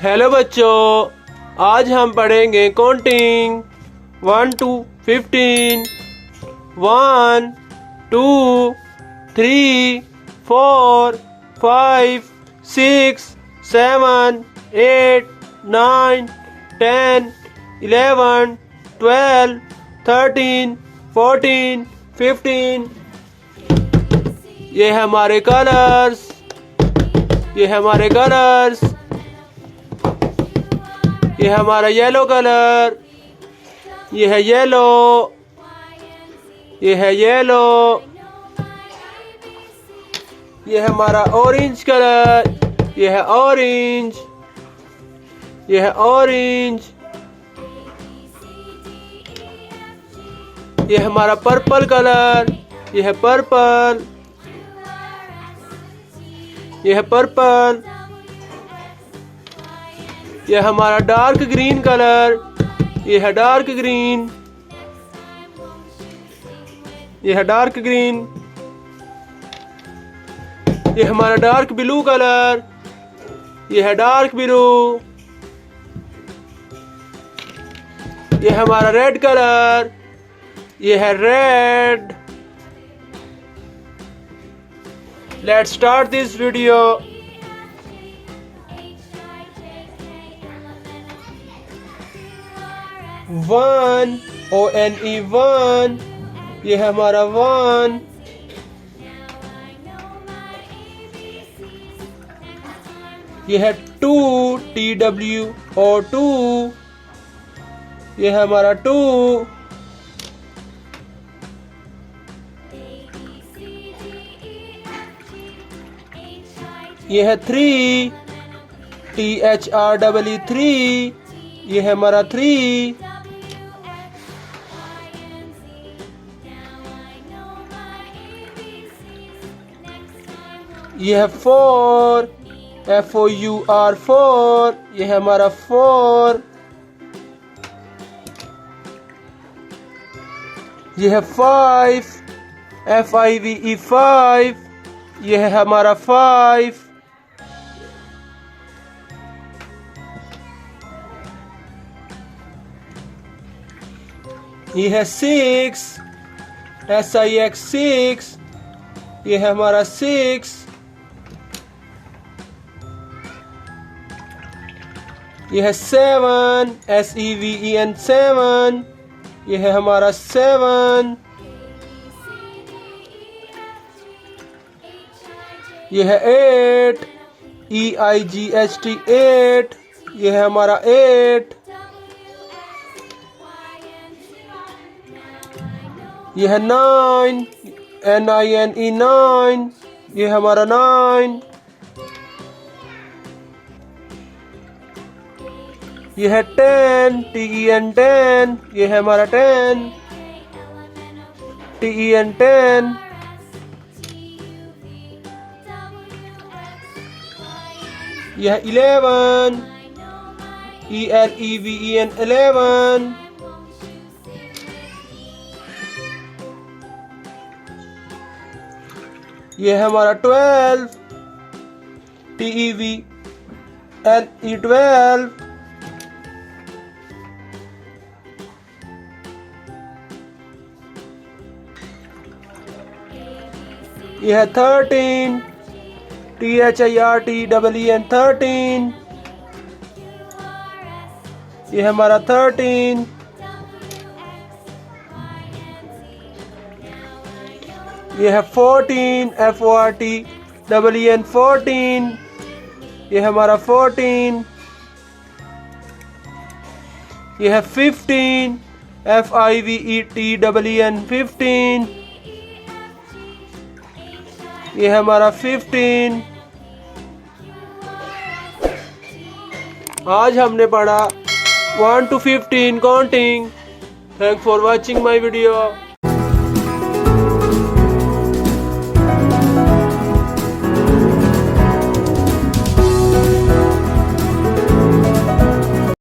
Hello बच्चों, आज हम पढ़ेंगे काउंटिंग 1 to 15। 1 2 3 4 5 6 7 8 9 10 11 12 13 14 15। ये हमारे कलर्स, ये हमारे कलर्स। ये हमारा येलो कलर, ये है येलो, ये है येलो। ये हमारा ऑरेंज कलर, ये है ऑरेंज, ये है ऑरेंज। ये हमारा पर्पल कलर, ये है पर्पल, ये है पर्पल। ये हमारा डार्क ग्रीन कलर, ये है डार्क ग्रीन, ये है डार्क ग्रीन। ये हमारा डार्क ब्लू कलर, ये है डार्क ब्लू। ये हमारा रेड कलर, ये है red. Let's start this video. 1 ONE 1, ये है हमारा 1। ये है 2 TWO 2, ये है हमारा 2। ये है 3 THREE 3, ये है हमारा 3। ये है 4 FOUR 4, ये है हमारा 4। ये है 5 FIVE 5, ये है हमारा 5। ये है 6 SIX 6, ये है हमारा 6। ये है 7 SEVEN 7, ये है हमारा 7। ये है 8 EIGHT 8, ये है हमारा 8। ये है 9 NINE 9, ये है हमारा 9। ये है 10 TEN 10, ये है हमारा 10 TEN 10। यह है 11 ELEVEN 11। ये है हमारा 12 TEVLE 12। यह है 13 THIRTEEN 13, यह है हमारा 13। यह है 14 FORTEEN 14, यह है हमारा 14। यह है 15 FIVETEEN 15, ये है हमारा 15। आज हमने पढ़ा 1 to 15 counting. Thanks for watching my video.